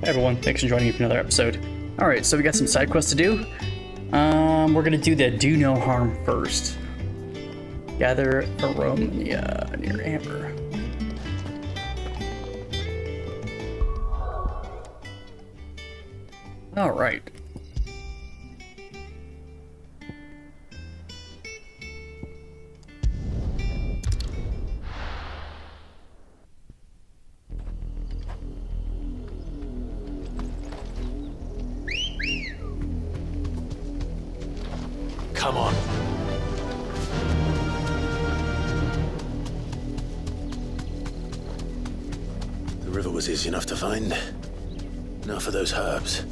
Hey everyone, thanks for joining me for another episode. Alright, so we got some side quests to do. We're gonna do the do no harm first. Gather Aronia near Amber. Alright. Come on. The river was easy enough to find. Now for those herbs.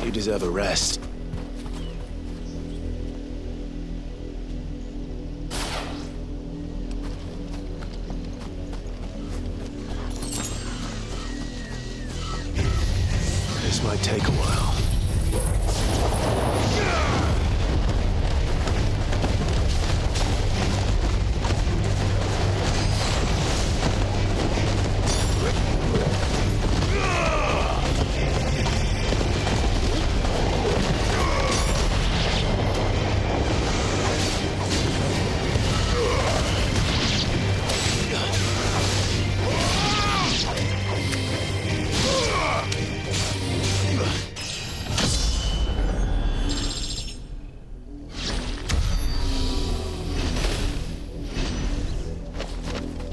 You deserve a rest. This might take a while.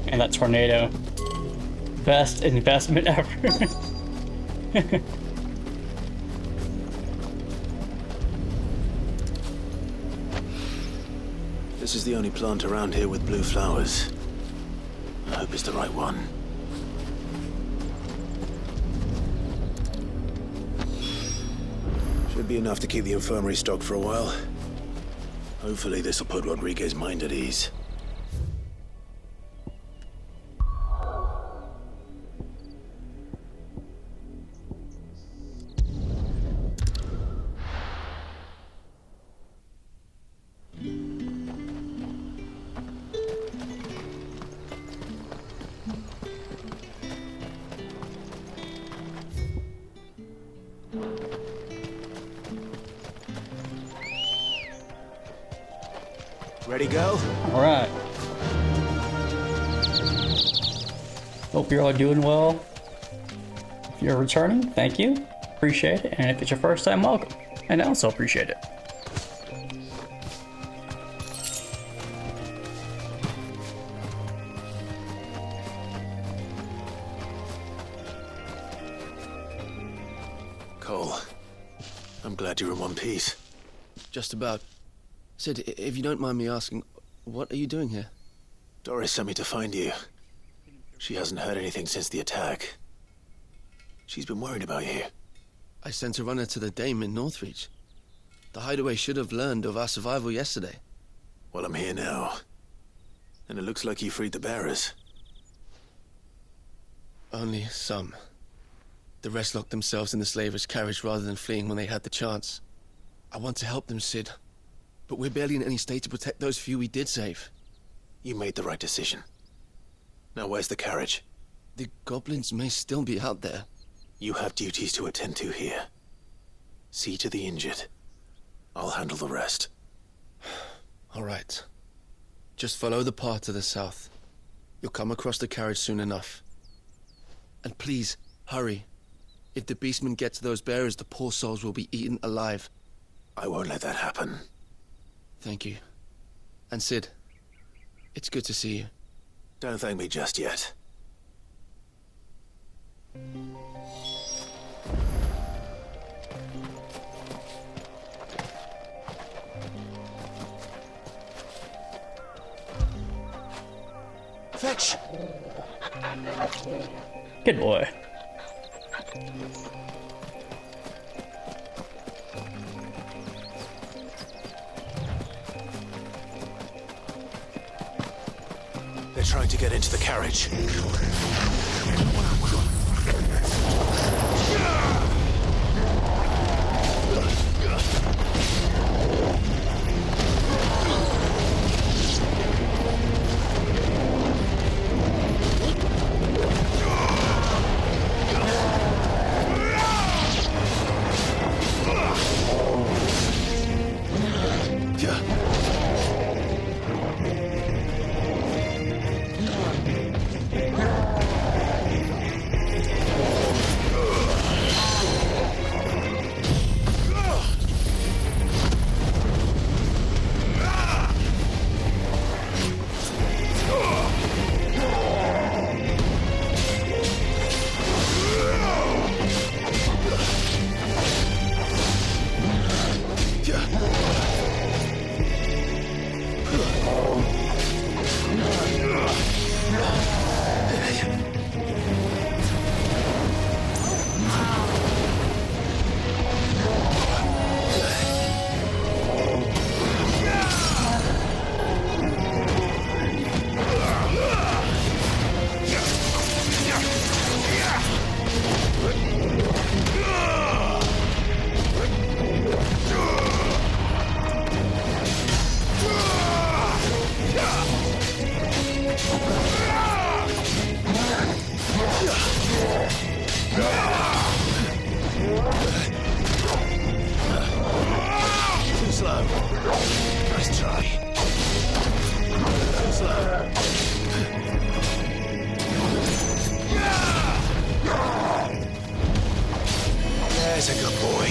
And that tornado. Best investment ever. This is the only plant around here with blue flowers. I hope it's the right one. Should be enough to keep the infirmary stocked for a while. Hopefully this will put Rodriguez's mind at ease. Ready, go? Alright. Hope you're all doing well. If you're returning, thank you. Appreciate it. And if it's your first time, welcome. And I also appreciate it. Cole, I'm glad you're in one piece. Just about. Sid, if you don't mind me asking, what are you doing here? Doris sent me to find you. She hasn't heard anything since the attack. She's been worried about you. I sent a runner to the Dame in Northreach. The hideaway should have learned of our survival yesterday. Well, I'm here now. And it looks like you freed the bearers. Only some. The rest locked themselves in the slaver's carriage rather than fleeing when they had the chance. I want to help them, Sid. But we're barely in any state to protect those few we did save. You made the right decision. Now where's the carriage? The goblins may still be out there. You have duties to attend to here. See to the injured. I'll handle the rest. All right. Just follow the path to the south. You'll come across the carriage soon enough. And please, hurry. If the beastmen get to those bearers, the poor souls will be eaten alive. I won't let that happen. Thank you. And Sid, it's good to see you. Don't thank me just yet. Fetch! Good boy. They're trying to get into the carriage. There's a good boy.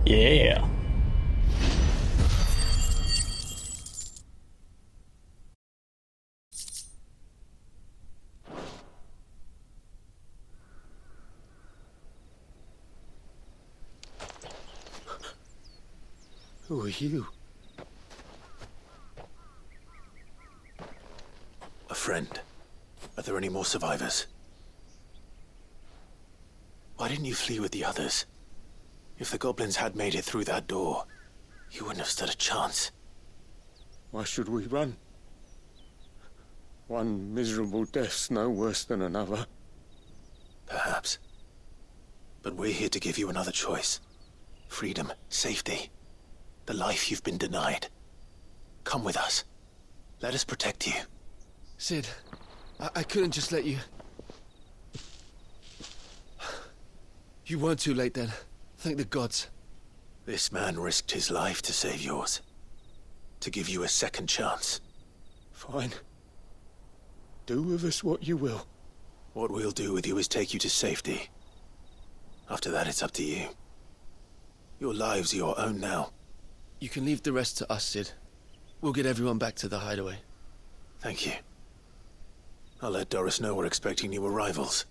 Yeah. Who are you? A friend. Are there any more survivors? Why didn't you flee with the others? If the goblins had made it through that door, you wouldn't have stood a chance. Why should we run? One miserable death's no worse than another. Perhaps. But we're here to give you another choice. Freedom, safety, the life you've been denied. Come with us. Let us protect you. Sid, I couldn't just let you... You weren't too late then. Thank the gods. This man risked his life to save yours. To give you a second chance. Fine. Do with us what you will. What we'll do with you is take you to safety. After that, it's up to you. Your lives are your own now. You can leave the rest to us, Sid. We'll get everyone back to the hideaway. Thank you. I'll let Doris know we're expecting new arrivals.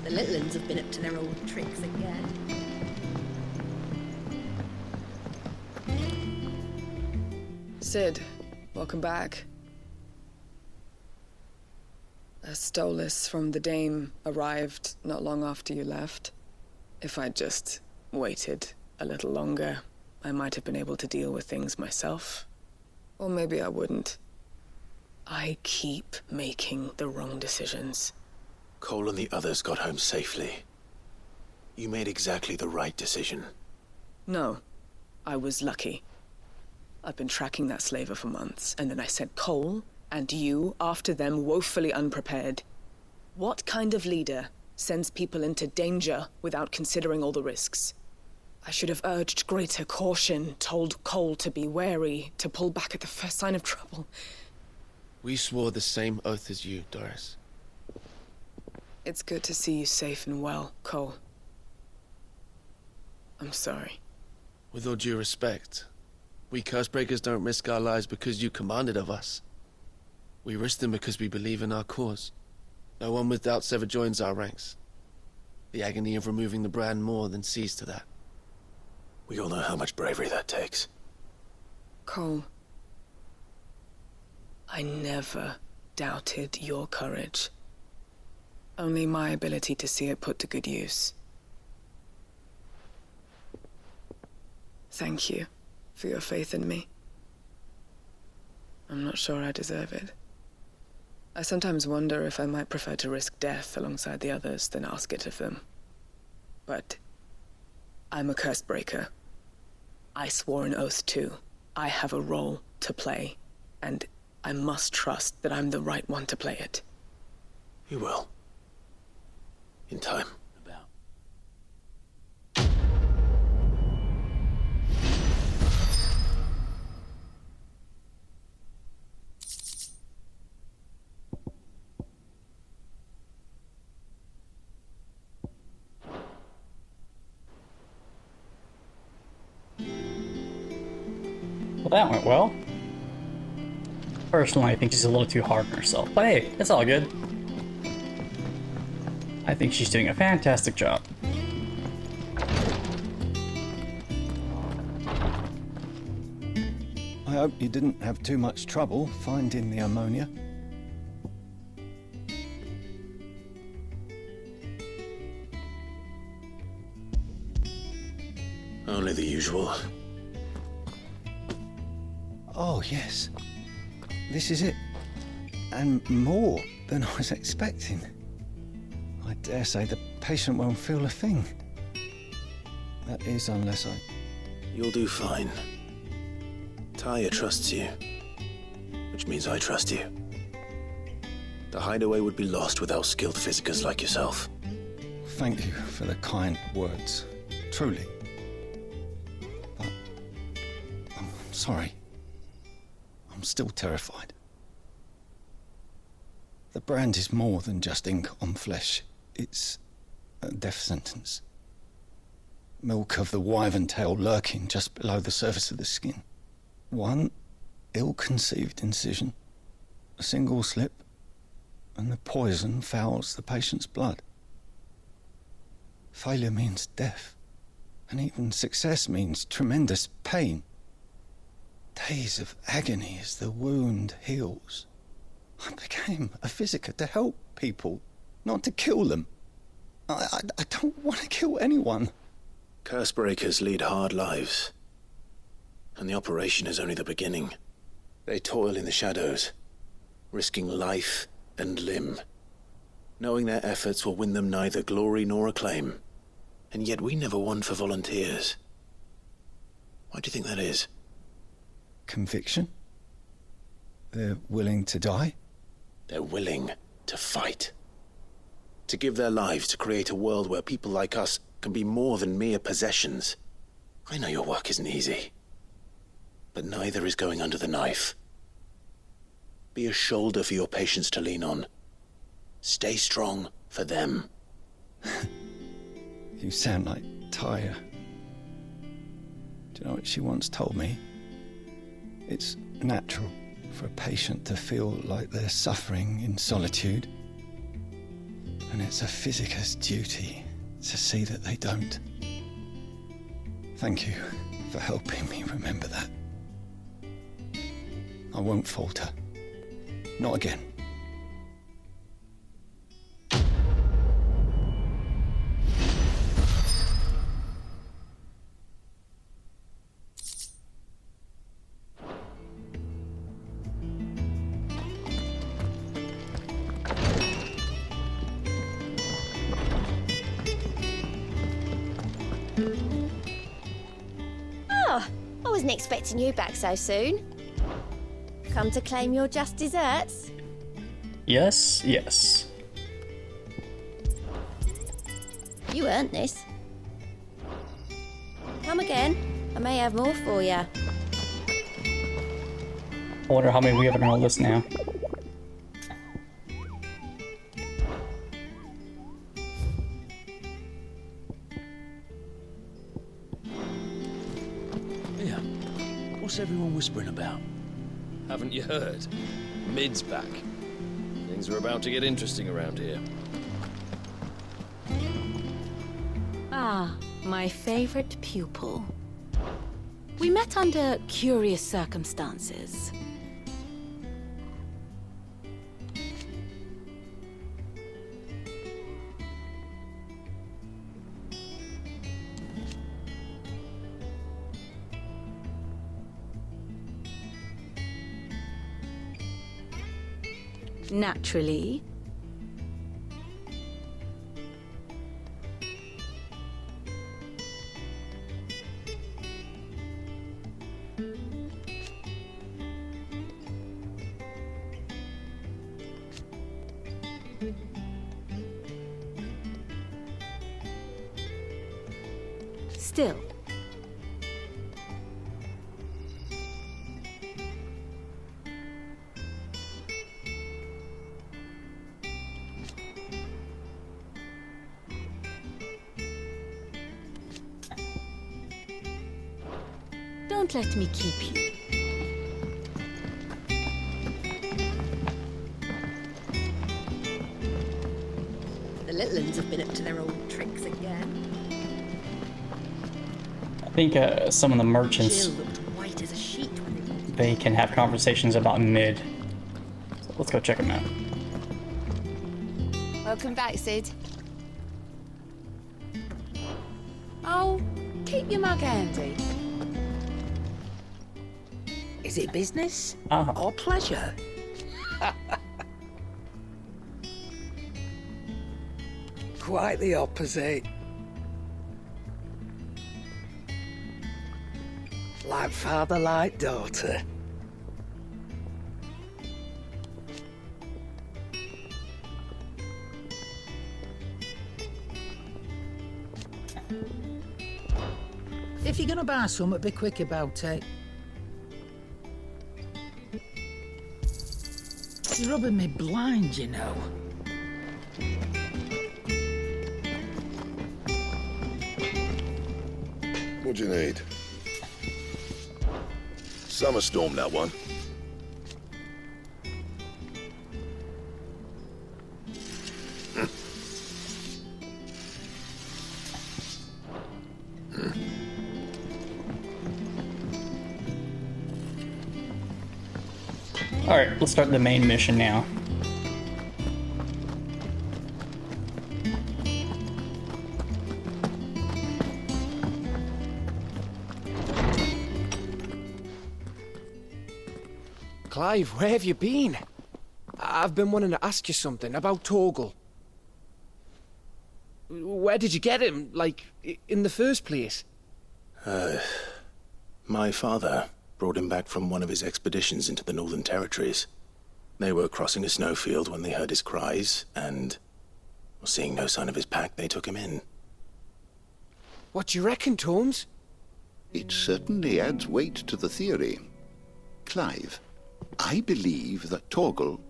The little ones have been up to their old tricks again. Sid, welcome back. A Stolas from the Dame arrived not long after you left. If I'd just waited a little longer, I might have been able to deal with things myself. Or maybe I wouldn't. I keep making the wrong decisions. Cole and the others got home safely. You made exactly the right decision. No, I was lucky. I've been tracking that slaver for months, and then I sent Cole and you after them woefully unprepared. What kind of leader sends people into danger without considering all the risks? I should have urged greater caution, told Cole to be wary, to pull back at the first sign of trouble. We swore the same oath as you, Doris. It's good to see you safe and well, Cole. I'm sorry. With all due respect, we Cursebreakers don't risk our lives because you commanded of us. We risk them because we believe in our cause. No one with doubts ever joins our ranks. The agony of removing the brand more than sees to that. We all know how much bravery that takes. Cole, I never doubted your courage. Only my ability to see it put to good use. Thank you for your faith in me. I'm not sure I deserve it. I sometimes wonder if I might prefer to risk death alongside the others than ask it of them. But I'm a Cursebreaker. I swore an oath too. I have a role to play, and I must trust that I'm the right one to play it. You will. In time. Well, that went well. Personally, I think she's a little too hard on herself, but hey, it's all good. I think she's doing a fantastic job. I hope you didn't have too much trouble finding the ammonia. Only the usual. Oh, yes. This is it. And more than I was expecting. I dare say the patient won't feel a thing. That is, unless I... You'll do fine. Tyre trusts you, which means I trust you. The hideaway would be lost without skilled physicers like yourself. Thank you for the kind words. Truly. But... I'm sorry. I'm still terrified. The brand is more than just ink on flesh. It's a death sentence. Milk of the wyvern tail lurking just below the surface of the skin. One ill-conceived incision, a single slip, and the poison fouls the patient's blood. Failure means death, and even success means tremendous pain. Days of agony as the wound heals. I became a physiker to help people, not to kill them. I don't want to kill anyone. Curse breakers lead hard lives. And the operation is only the beginning. They toil in the shadows, risking life and limb, knowing their efforts will win them neither glory nor acclaim. And yet we never won for volunteers. Why do you think that is? Conviction? They're willing to die? They're willing to fight. To give their lives to create a world where people like us can be more than mere possessions. I know your work isn't easy. But neither is going under the knife. Be a shoulder for your patients to lean on. Stay strong for them. You sound like Tyre. Do you know what she once told me? It's natural for a patient to feel like they're suffering in solitude. And it's a physiker's duty to see that they don't. Thank you for helping me remember that. I won't falter. Not again. Oh, I wasn't expecting you back so soon. Come to claim your just desserts? Yes, yes. You earned this. Come again. I may have more for you. I wonder how many we have on our list now. Yeah. What's everyone whispering about? Haven't you heard? Mid's back. Things are about to get interesting around here. Ah, my favorite pupil. We met under curious circumstances. Naturally. Still. Don't let me keep you. The little ones have been up to their old tricks again. I think some of the merchants, Jill looked white as a sheet when they walked. they can have conversations about mid. So let's go check them out. Welcome back, Sid. Oh, keep your mug handy. Is it business Ah. or pleasure? Quite the opposite. Like father, like daughter. If you're gonna buy something, be quick about it. It's rubbing me blind, you know. What do you need? Summer storm, that one. Alright, let's start the main mission now. Clive, where have you been? I've been wanting to ask you something about Torgal. Where did you get him, like, in the first place? My father brought him back from one of his expeditions into the Northern Territories. They were crossing a snowfield when they heard his cries, and seeing no sign of his pack, they took him in. What do you reckon, Tomes? It certainly adds weight to the theory. Clive, I believe that Torgal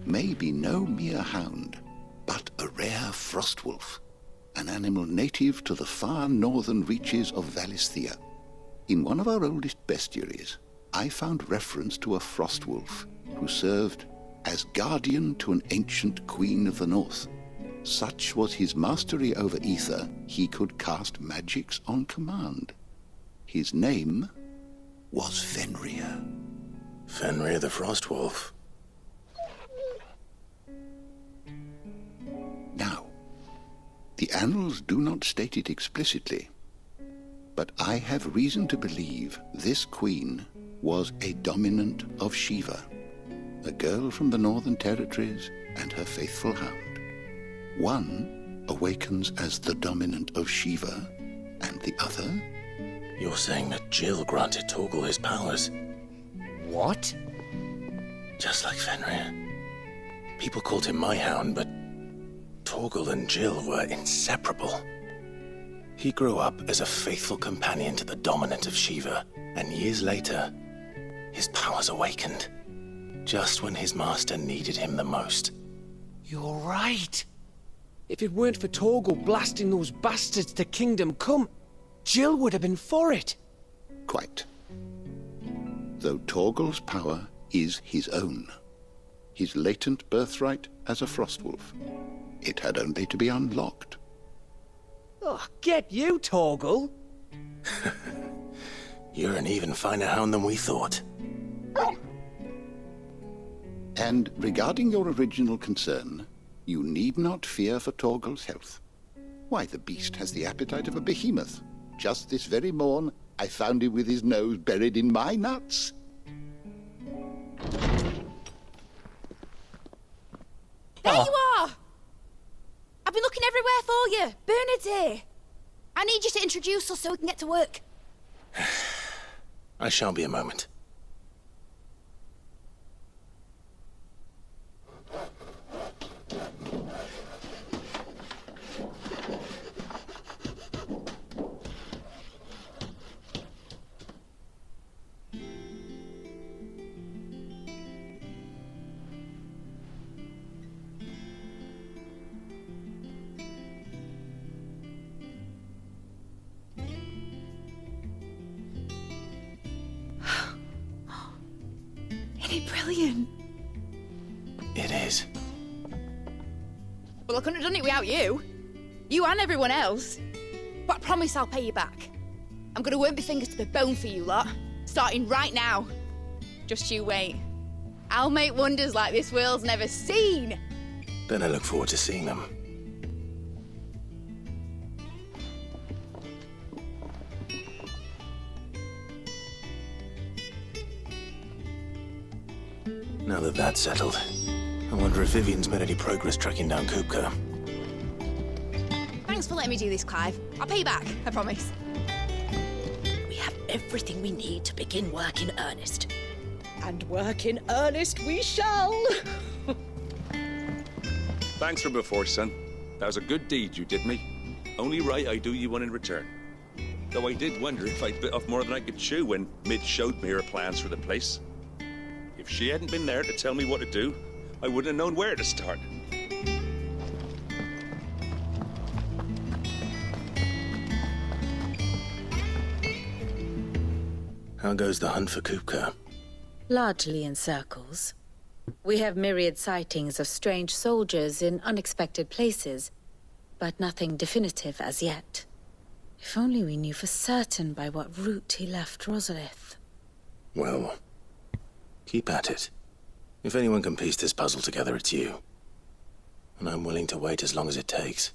may be no mere hound, but a rare frostwolf, an animal native to the far northern reaches of Valisthea. In one of our oldest bestiaries, I found reference to a frostwolf who served as guardian to an ancient queen of the north. Such was his mastery over ether, he could cast magics on command. His name was Fenrir. Fenrir the Frostwolf. Now, the annals do not state it explicitly, but I have reason to believe this queen was a dominant of Shiva, a girl from the Northern Territories and her faithful hound. One awakens as the dominant of Shiva, and the other... You're saying that Jill granted Torgal his powers? What? Just like Fenrir. People called him my hound, but Torgal and Jill were inseparable. He grew up as a faithful companion to the dominant of Shiva, and years later, his powers awakened, just when his master needed him the most. You're right. If it weren't for Torgal blasting those bastards to Kingdom Come, Jill would have been for it. Quite. Though Torgal's power is his own, his latent birthright as a frostwolf. It had only to be unlocked. Oh, get you, Torgal! You're an even finer hound than we thought. And regarding your original concern, you need not fear for Torgal's health. Why, the beast has the appetite of a behemoth. Just this very morn, I found him with his nose buried in my nuts. There you are! I've been looking everywhere for you. Bernard's here. I need you to introduce us so we can get to work. I shall be a moment. Isn't it brilliant? It is. Well, I couldn't have done it without you. You and everyone else. But I promise I'll pay you back. I'm gonna work my fingers to the bone for you lot, starting right now. Just you wait. I'll make wonders like this world's never seen. Then I look forward to seeing them. Now that that's settled, I wonder if Vivian's made any progress tracking down Kupka. Thanks for letting me do this, Clive. I'll pay you back, I promise. We have everything we need to begin work in earnest. And work in earnest we shall. Thanks for before, son. That was a good deed you did me. Only right I do you one in return. Though I did wonder if I'd bit off more than I could chew when Mid showed me her plans for the place. If she hadn't been there to tell me what to do, I wouldn't have known where to start. How goes the hunt for Kupka? Largely in circles. We have myriad sightings of strange soldiers in unexpected places, but nothing definitive as yet. If only we knew for certain by what route he left Rosalith. Well, keep at it. If anyone can piece this puzzle together, it's you. And I'm willing to wait as long as it takes.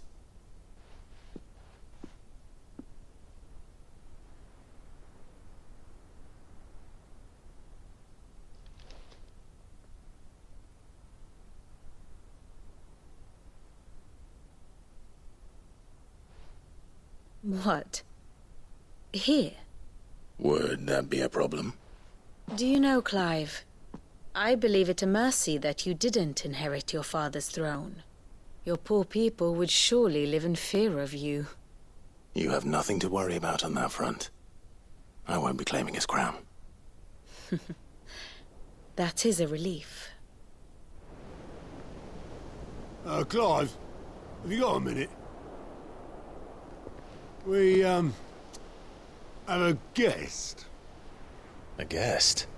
What? Here? Would that be a problem? Do you know, Clive, I believe it a mercy that you didn't inherit your father's throne. Your poor people would surely live in fear of you. You have nothing to worry about on that front. I won't be claiming his crown. That is a relief. Clive, have you got a minute? We, have a guest. A guest?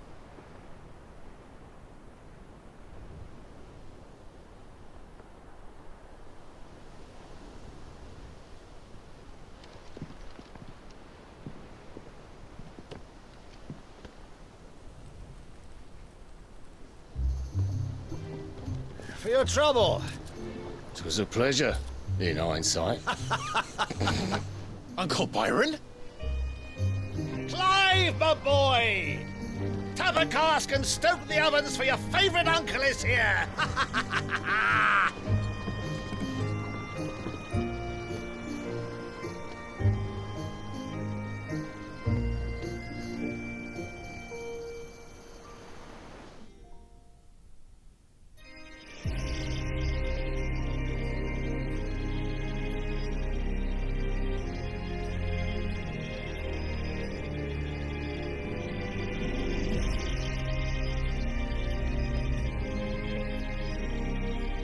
For your trouble. It was a pleasure, in hindsight. Uncle Byron? Clive, my boy! Tap a cask and stoke the ovens, for your favourite uncle is here!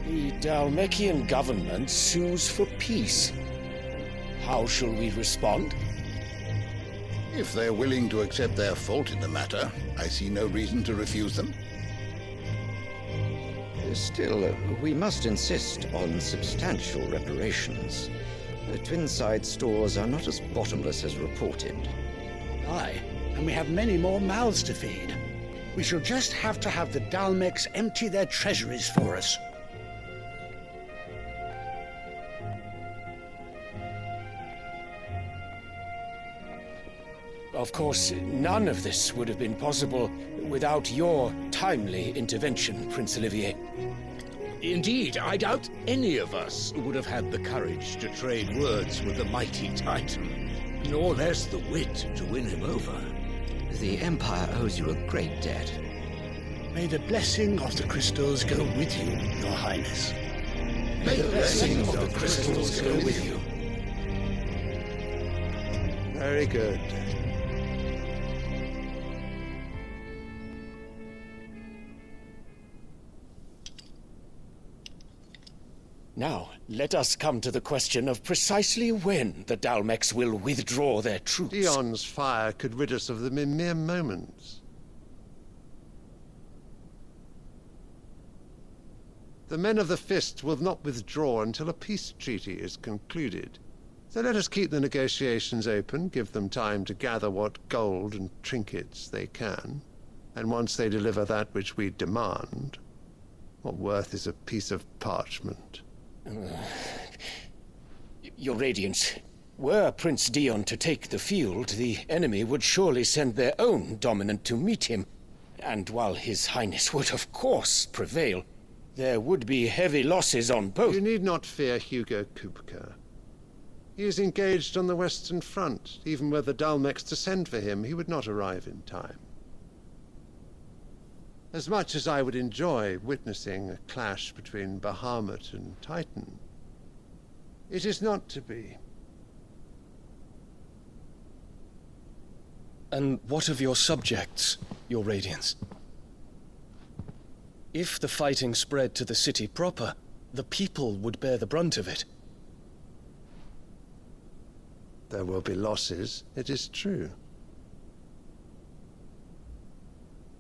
The Dalmekian government sues for peace. How shall we respond? If they're willing to accept their fault in the matter, I see no reason to refuse them. Still, we must insist on substantial reparations. The Twinside stores are not as bottomless as reported. Aye, and we have many more mouths to feed. We shall just have to have the Dalmecs empty their treasuries for us. Of course, none of this would have been possible without your timely intervention, Prince Olivier. Indeed, I doubt any of us would have had the courage to trade words with the mighty Titan, nor less the wit to win him over. The Empire owes you a great debt. May the blessing of the crystals go with you, Your Highness. May the blessing of the crystals go with you. Very good. Now, let us come to the question of precisely when the Dalmecs will withdraw their troops. Dion's fire could rid us of them in mere moments. The men of the Fist will not withdraw until a peace treaty is concluded. So let us keep the negotiations open, give them time to gather what gold and trinkets they can. And once they deliver that which we demand, what worth is a piece of parchment? Your Radiance, were Prince Dion to take the field, the enemy would surely send their own dominant to meet him. And while His Highness would of course prevail, there would be heavy losses on both. You need not fear Hugo Kupka. He is engaged on the Western Front. Even were the Dalmex to send for him, he would not arrive in time. As much as I would enjoy witnessing a clash between Bahamut and Titan, it is not to be. And what of your subjects, your Radiance? If the fighting spread to the city proper, the people would bear the brunt of it. There will be losses, it is true.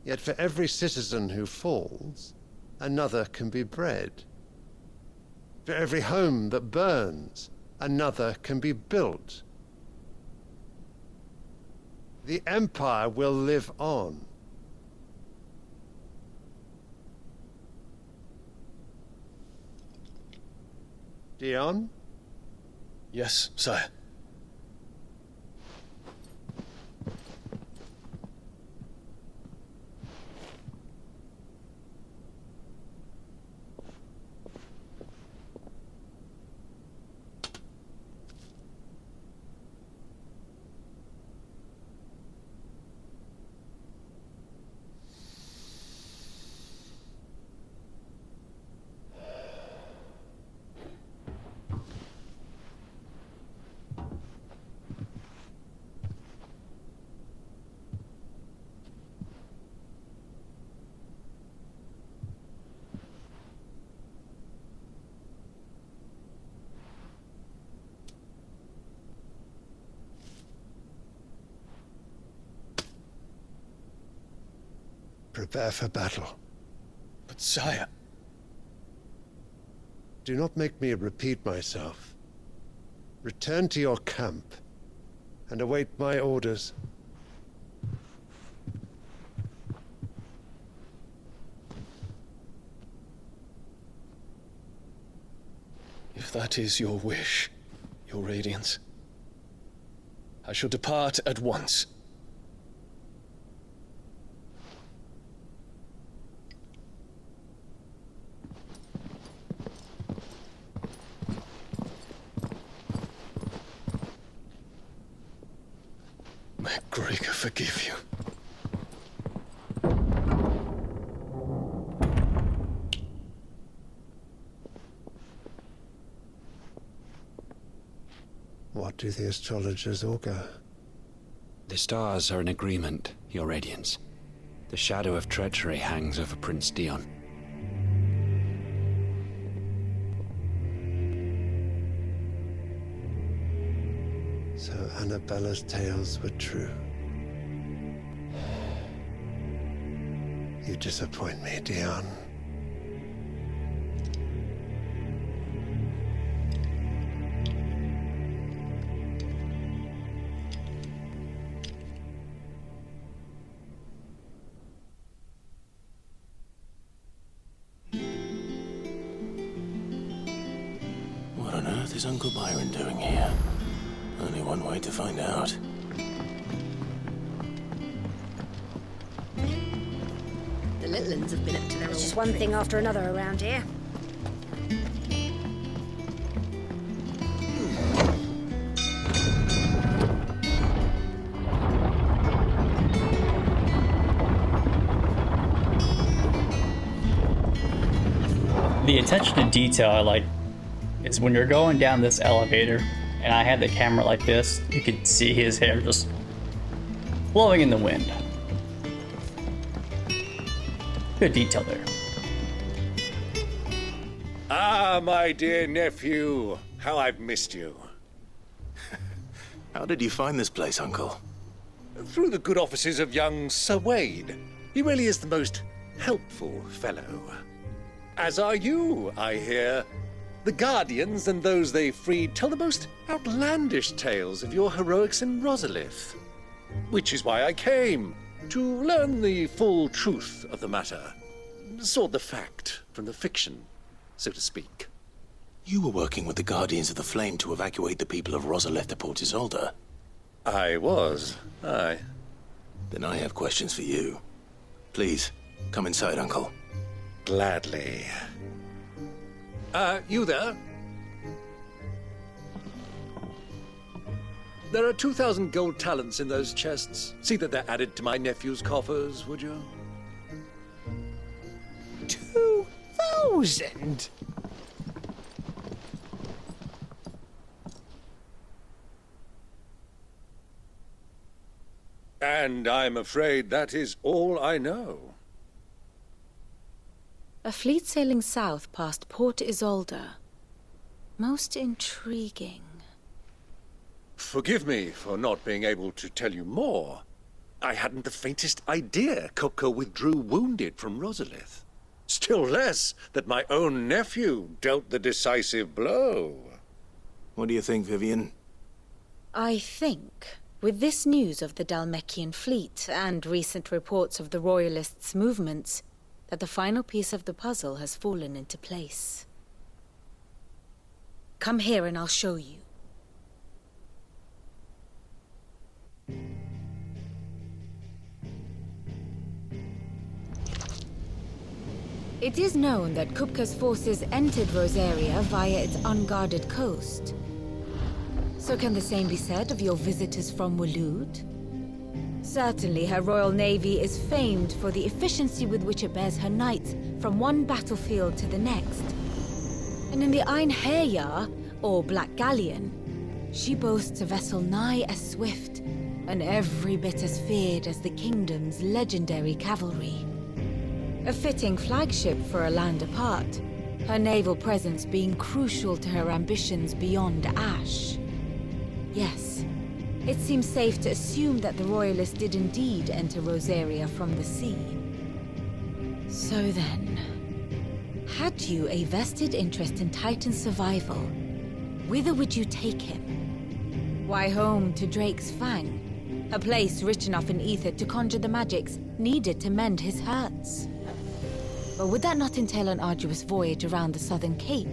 Yet for every citizen who falls, another can be bred. For every home that burns, another can be built. The Empire will live on. Dion? Yes, sire. Prepare for battle. But sire... Do not make me repeat myself. Return to your camp and await my orders. If that is your wish, your Radiance, I shall depart at once. May Gregor forgive you. What do the astrologers augur? The stars are in agreement, Your Radiance. The shadow of treachery hangs over Prince Dion. So Annabella's tales were true. You disappoint me, Dion. What on earth is Uncle Byron doing here? Only one way to find out. The little ones have been up to their It's old just one thing after another around here. The attention to detail I like is when you're going down this elevator and I had the camera like this, you could see his hair just blowing in the wind. Good detail there. Ah, my dear nephew, how I've missed you. How did you find this place, Uncle? Through the good offices of young Sir Wade. He really is the most helpful fellow. As are you, I hear. The Guardians and those they freed tell the most outlandish tales of your heroics in Rosalith. Which is why I came, to learn the full truth of the matter. Sort the fact from the fiction, so to speak. You were working with the Guardians of the Flame to evacuate the people of Rosalith to Port Isolde. I was, aye. Then I have questions for you. Please, come inside, Uncle. Gladly. You there? There are 2,000 gold talents in those chests. See that they're added to my nephew's coffers, would you? 2,000? And I'm afraid that is all I know. A fleet sailing south past Port Isolde. Most intriguing. Forgive me for not being able to tell you more. I hadn't the faintest idea Kupka withdrew wounded from Rosalith. Still less that my own nephew dealt the decisive blow. What do you think, Vivian? I think, with this news of the Dhalmekian fleet and recent reports of the Royalists' movements, that the final piece of the puzzle has fallen into place. Come here and I'll show you. It is known that Kupka's forces entered Rosaria via its unguarded coast. So can the same be said of your visitors from Waloed? Certainly her Royal Navy is famed for the efficiency with which it bears her knights from one battlefield to the next. And in the Einherjar, or Black Galleon, she boasts a vessel nigh as swift and every bit as feared as the kingdom's legendary cavalry. A fitting flagship for a land apart, her naval presence being crucial to her ambitions beyond Ash. Yes, it seems safe to assume that the Royalists did indeed enter Rosaria from the sea. So then, had you a vested interest in Titan's survival, whither would you take him? Why, home to Drake's Fang, a place rich enough in ether to conjure the magics needed to mend his hurts. But would that not entail an arduous voyage around the southern cape?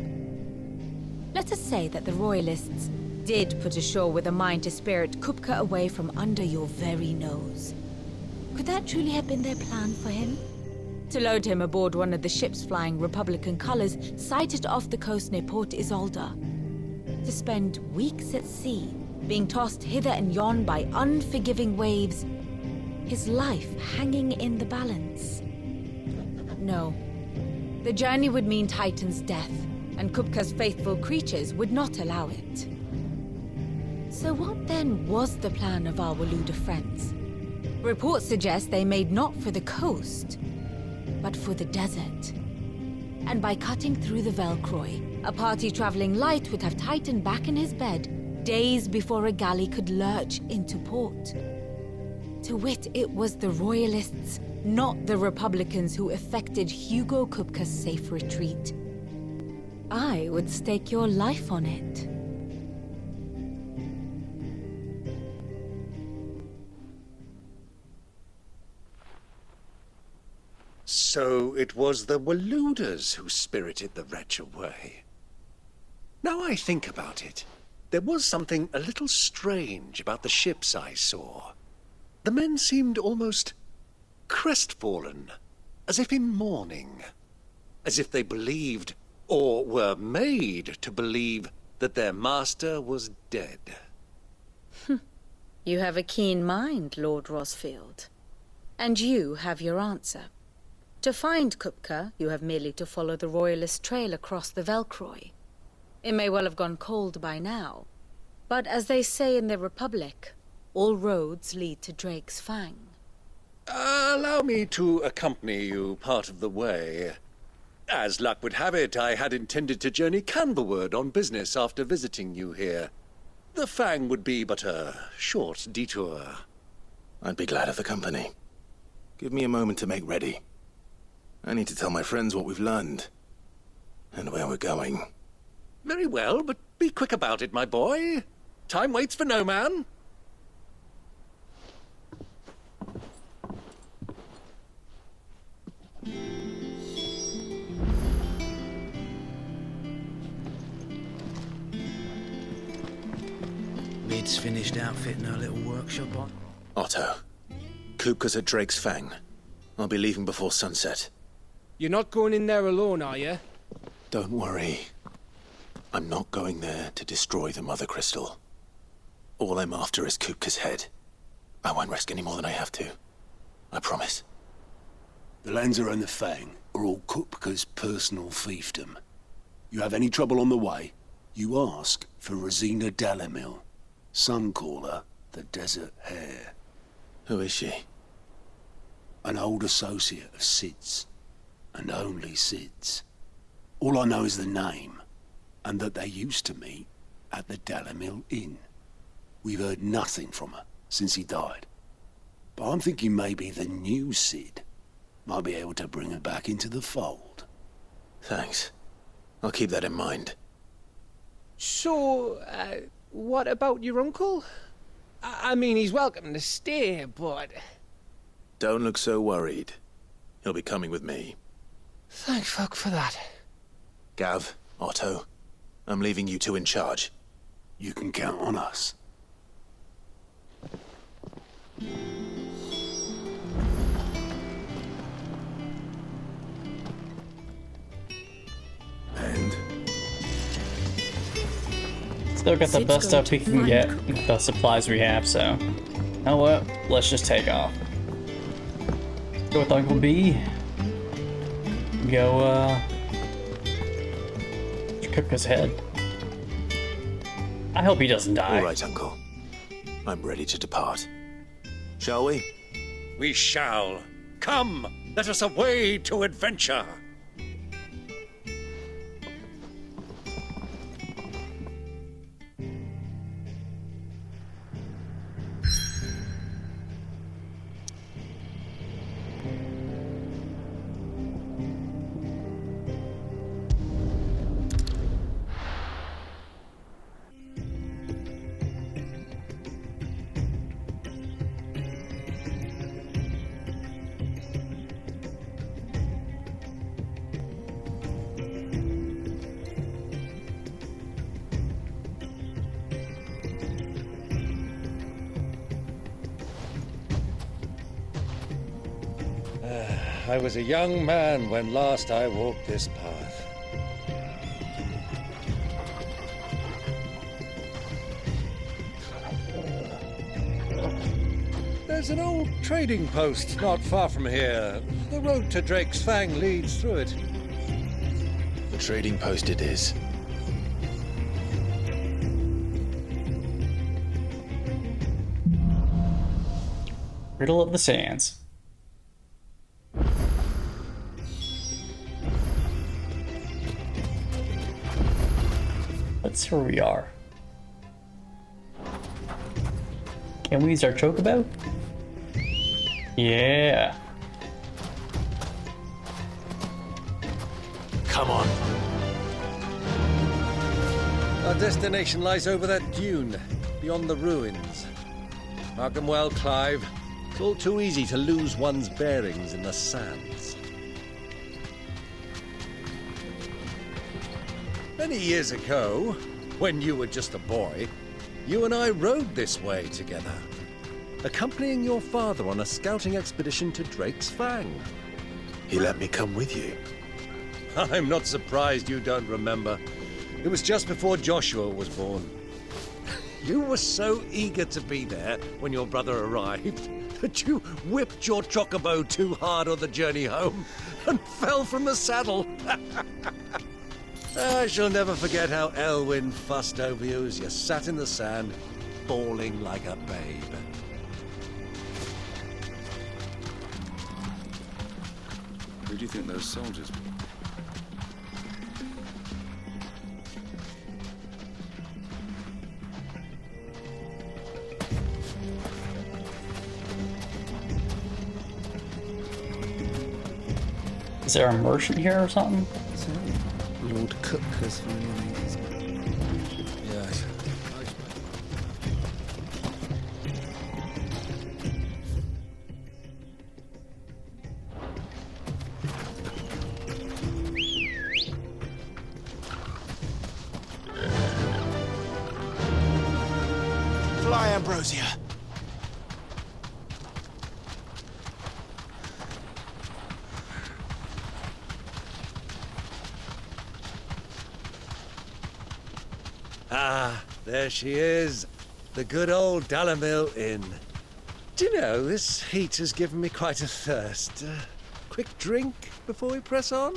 Let us say that the Royalists did put ashore with a mind to spirit Kupka away from under your very nose. Could that truly have been their plan for him? To load him aboard one of the ships flying Republican colors sighted off the coast near Port Isolde. To spend weeks at sea, being tossed hither and yon by unforgiving waves, his life hanging in the balance. No. The journey would mean Titan's death, and Kupka's faithful creatures would not allow it. So what then was the plan of our Waluda friends? Reports suggest they made not for the coast, but for the desert. And by cutting through the Velcroy, a party traveling light would have Titan back in his bed days before a galley could lurch into port. To wit, it was the Royalists, not the Republicans, who effected Hugo Kupka's safe retreat. I would stake your life on it. So it was the Waludas who spirited the wretch away. Now I think about it, there was something a little strange about the ships I saw. The men seemed almost crestfallen, as if in mourning, as if they believed, or were made to believe, that their master was dead. You have a keen mind, Lord Rosfield. And you have your answer. To find Kupka, you have merely to follow the Royalist trail across the Velcroy. It may well have gone cold by now, but as they say in the Republic, all roads lead to Drake's Fang. Allow me to accompany you part of the way. As luck would have it, I had intended to journey Canberward on business after visiting you here. The Fang would be but a short detour. I'd be glad of the company. Give me a moment to make ready. I need to tell my friends what we've learned. and where we're going. Very well, but be quick about it, my boy. Time waits for no man. Mid's finished outfitting her little workshop on. Otto, Kupka's at Drake's Fang. I'll be leaving before sunset. You're not going in there alone, are you? Don't worry. I'm not going there to destroy the Mother Crystal. All I'm after is Kupka's head. I won't risk any more than I have to. I promise. The Lancer and the Fang are all Kupka's personal fiefdom. You have any trouble on the way, you ask for Rosina Dalamil. Some call her the Desert Hare. Who is she? An old associate of Sid's, and only Sid's. All I know is the name, and that they used to meet at the Dalamil Inn. We've heard nothing from her since he died. But I'm thinking maybe the new Sid might be able to bring her back into the fold. Thanks. I'll keep that in mind. So, what about your uncle? I mean, he's welcome to stay, but... Don't look so worried. He'll be coming with me. Thank fuck for that. Gav, Otto, I'm leaving you two in charge. You can count on us. And? Still got the best stuff we can get with the supplies we have, so... Oh well, let's just take off. Go with Uncle B. Go, Kupka's head. I hope he doesn't die. All right, Uncle. I'm ready to depart. Shall we? We shall. Come, let us away to adventure. I was a young man when last I walked this path. There's an old trading post not far from here. The road to Drake's Fang leads through it. The trading post it is. Riddle of the Sands. Let's see where we are. Can we use our chocobo? Yeah. Come on. Our destination lies over that dune, beyond the ruins. Mark 'em well, Clive. It's all too easy to lose one's bearings in the sands. Many years ago, when you were just a boy, you and I rode this way together, accompanying your father on a scouting expedition to Drake's Fang. He let me come with you. I'm not surprised you don't remember. It was just before Joshua was born. You were so eager to be there when your brother arrived that you whipped your chocobo too hard on the journey home and fell from the saddle. I shall never forget how Elwyn fussed over you as you sat in the sand, bawling like a babe. Who do you think those soldiers were? Is there a merchant here or something? Lord place for anyone who isn't. Yes. Fly, Ambrosia. Ah, there she is. The good old Dalamil Inn. Do you know, this heat has given me quite a thirst. Quick drink before we press on?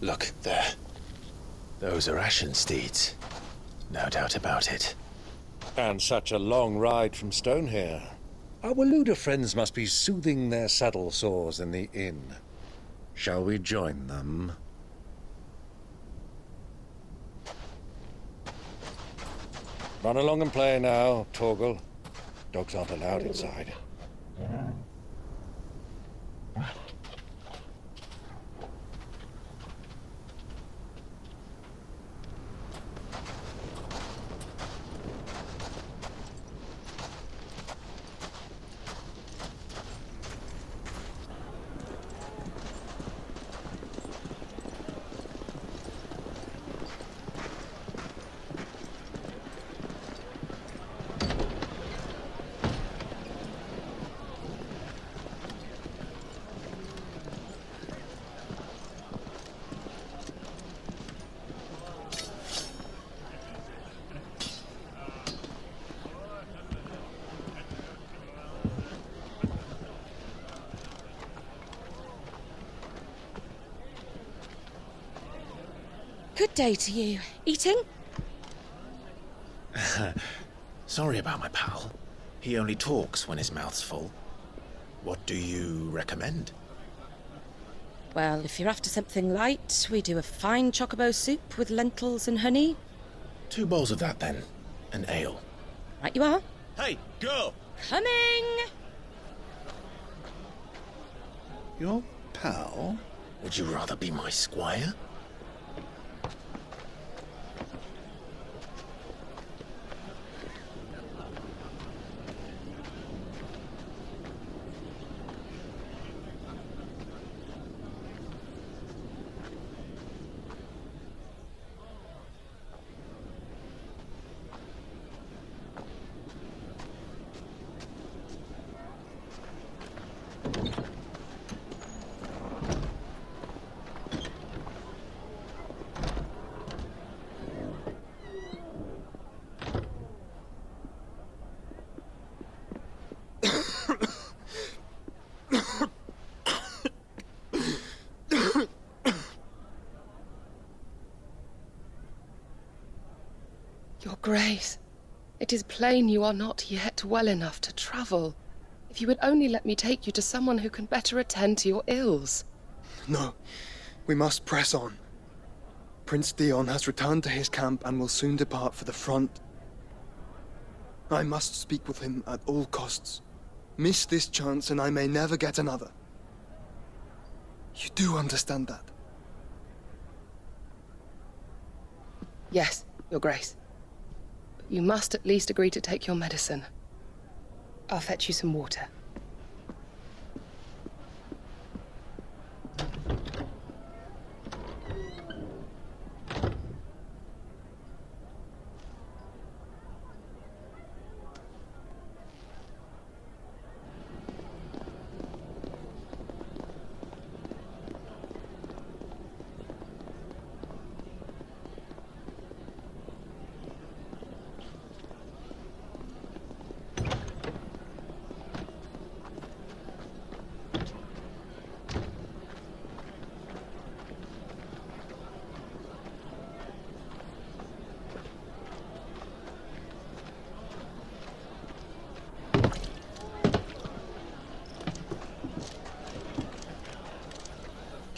Look, there. Those are Ashen steeds. No doubt about it. And such a long ride from Stonehair. Our Waluda friends must be soothing their saddle sores in the inn. Shall we join them? Run along and play now, Torgal. Dogs aren't allowed inside. Good day to you. Eating? Sorry about my pal. He only talks when his mouth's full. What do you recommend? Well, if you're after something light, we do a fine chocobo soup with lentils and honey. 2 bowls of that, then. An ale. Right you are. Hey, go! Coming! Your pal? Would you rather be my squire? Your Grace, it is plain you are not yet well enough to travel. If you would only let me take you to someone who can better attend to your ills. No, we must press on. Prince Dion has returned to his camp and will soon depart for the front. I must speak with him at all costs. Miss this chance and I may never get another. You do understand that? Yes, Your Grace. But you must at least agree to take your medicine. I'll fetch you some water.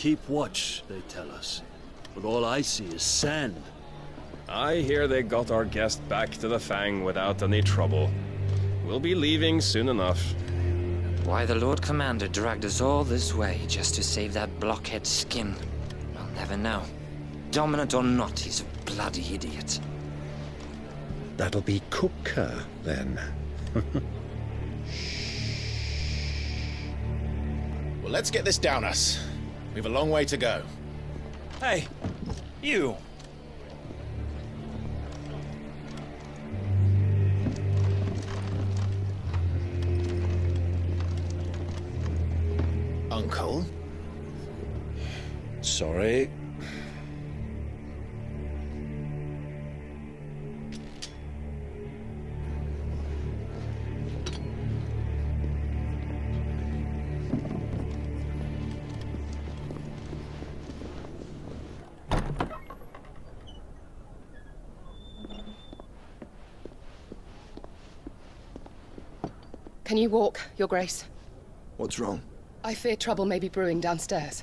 keep watch, they tell us. But all I see is sand. I hear they got our guest back to the Fang without any trouble. We'll be leaving soon enough. Why the Lord Commander dragged us all this way just to save that blockhead skin, I'll never know. Dominant or not, he's a bloody idiot. That'll be Cooker, then. Well, let's get this down us. We've a long way to go. Hey, you! Uncle? Sorry. Can you walk, Your Grace? What's wrong? I fear trouble may be brewing downstairs.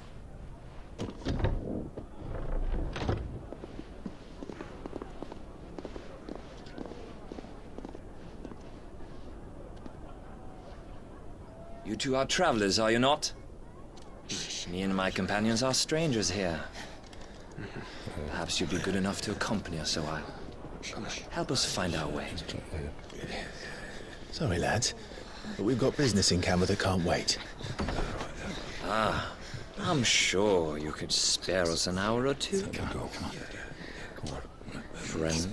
You two are travelers, are you not? Me and my companions are strangers here. Perhaps you'd be good enough to accompany us a while. Help us find our way. Sorry, lads, but we've got business in Camber that can't wait. Ah, I'm sure you could spare us an hour or two. Come on. Friend.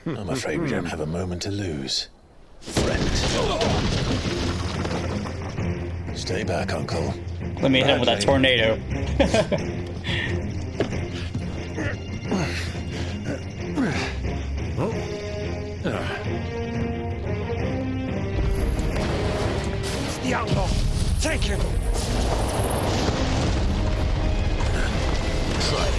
I'm afraid we don't have a moment to lose. Friend. Stay back, Uncle. Let me hit him with that tornado. It's the outlaw! Take him! Try it.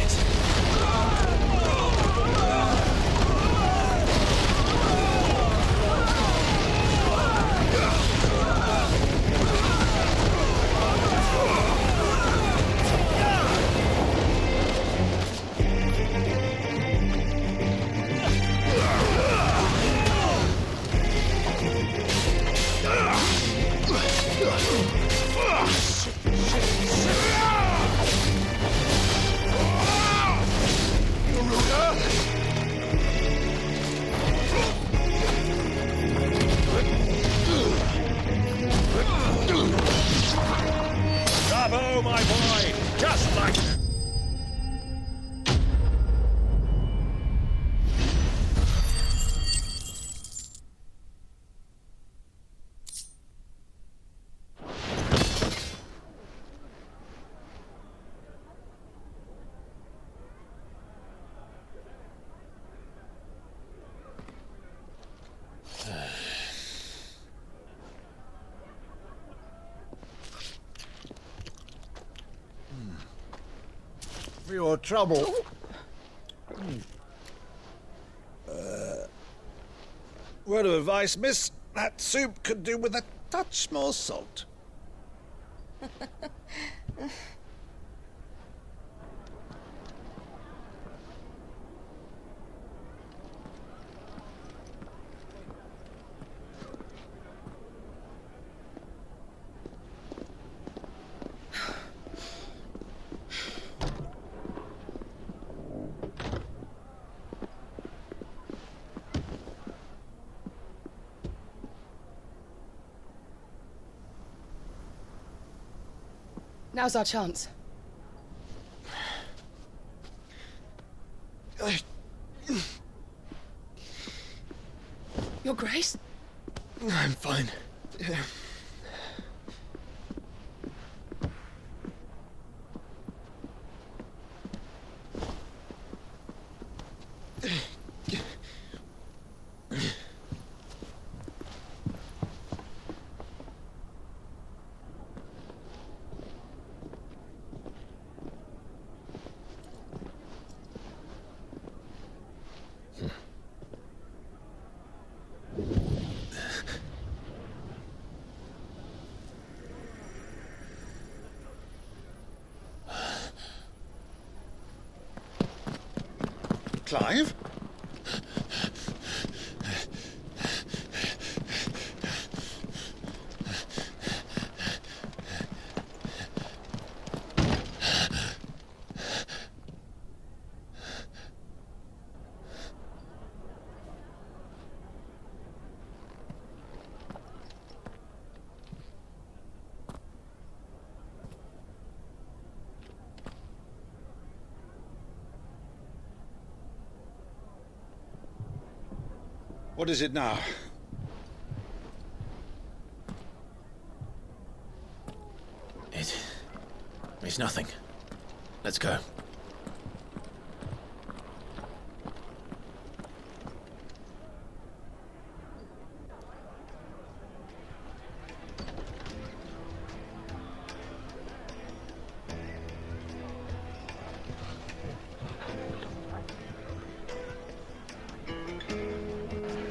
Bravo, my boy! Just like... For your trouble. Word of advice, miss. That soup could do with a touch more salt. Now's our chance. Your Grace? I'm fine. Yeah. Clive? What is it now? It's nothing. Let's go.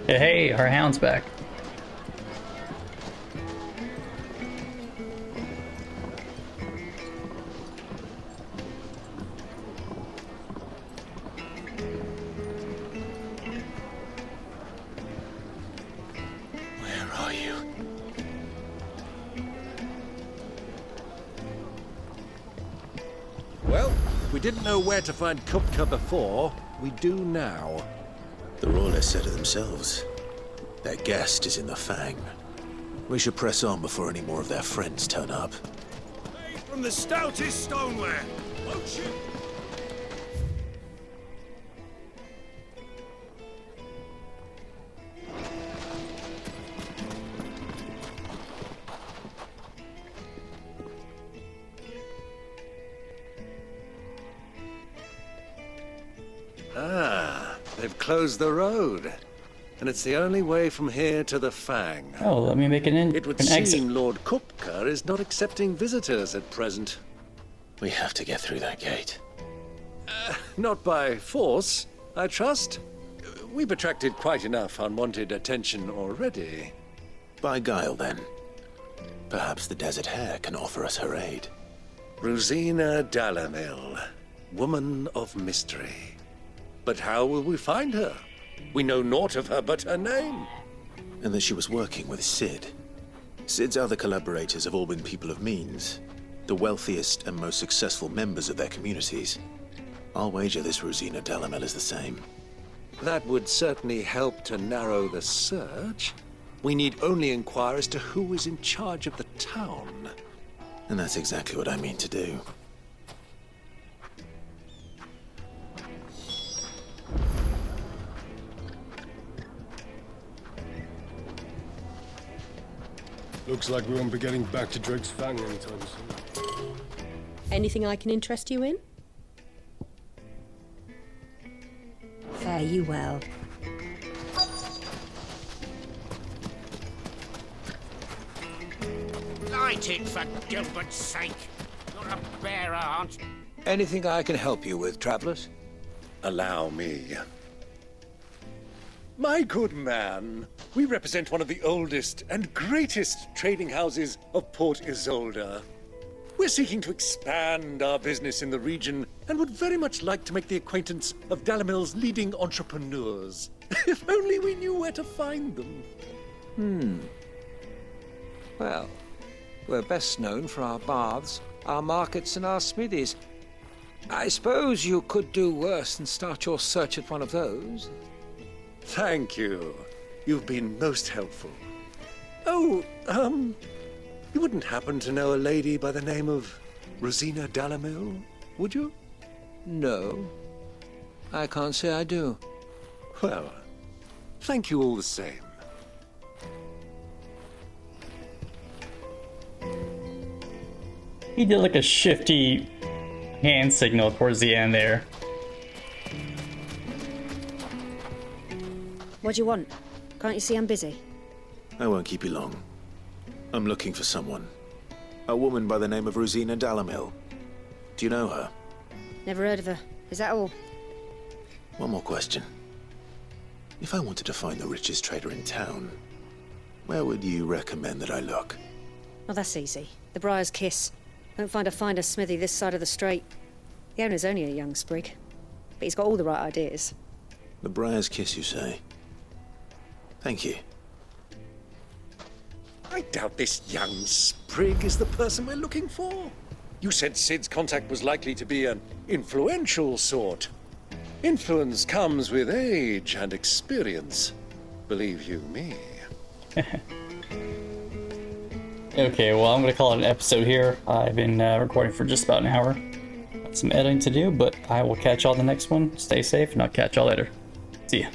Hey, our hound's back. Where are you? Well, we didn't know where to find Kupka before. We do now. The Royalists said it themselves. Their guest is in the Fang. We should press on before any more of their friends turn up. From the stoutest stoneware. Won't you? Ah, they've closed the road. And it's the only way from here to the Fang. Oh, let me make It would an seem exit. Lord Kupka is not accepting visitors at present. We have to get through that gate. Not by force, I trust. We've attracted quite enough unwanted attention already. By guile, then. Perhaps the Desert Hare can offer us her aid. Rosina Dalamil, woman of mystery. But how will we find her? We know naught of her but her name. And that she was working with Sid. Sid's other collaborators have all been people of means, the wealthiest and most successful members of their communities. I'll wager this Rosina Dalamel is the same. That would certainly help to narrow the search. We need only inquire as to who is in charge of the town. And that's exactly what I mean to do. Looks like we won't be getting back to Drake's Fang anytime soon. Anything I can interest you in? Fare you well. Light it, for Gilbert's sake. You're a bearer, aren't you? Anything I can help you with, travelers? Allow me. My good man, we represent one of the oldest and greatest trading houses of Port Isolde. We're seeking to expand our business in the region and would very much like to make the acquaintance of Dalamil's leading entrepreneurs. If only we knew where to find them. Well, we're best known for our baths, our markets, and our smithies. I suppose you could do worse than start your search at one of those. Thank you. You've been most helpful. Oh, you wouldn't happen to know a lady by the name of Rosina Dalamil, would you? No, I can't say I do. Well, thank you all the same. He did like a shifty hand signal towards the end there. What do you want? Can't you see I'm busy? I won't keep you long. I'm looking for someone. A woman by the name of Rosina Dalamil. Do you know her? Never heard of her. Is that all? One more question. If I wanted to find the richest trader in town, where would you recommend that I look? Oh, that's easy. The Briar's Kiss. Don't find a finer smithy this side of the strait. The owner's only a young sprig, but he's got all the right ideas. The Briar's Kiss, you say? Thank you. I doubt this young sprig is the person we're looking for. You said Sid's contact was likely to be an influential sort. Influence comes with age and experience. Believe you me. Okay, well, I'm going to call it an episode here. I've been recording for just about an hour. Got some editing to do, but I will catch y'all in the next one. Stay safe, and I'll catch y'all later. See ya.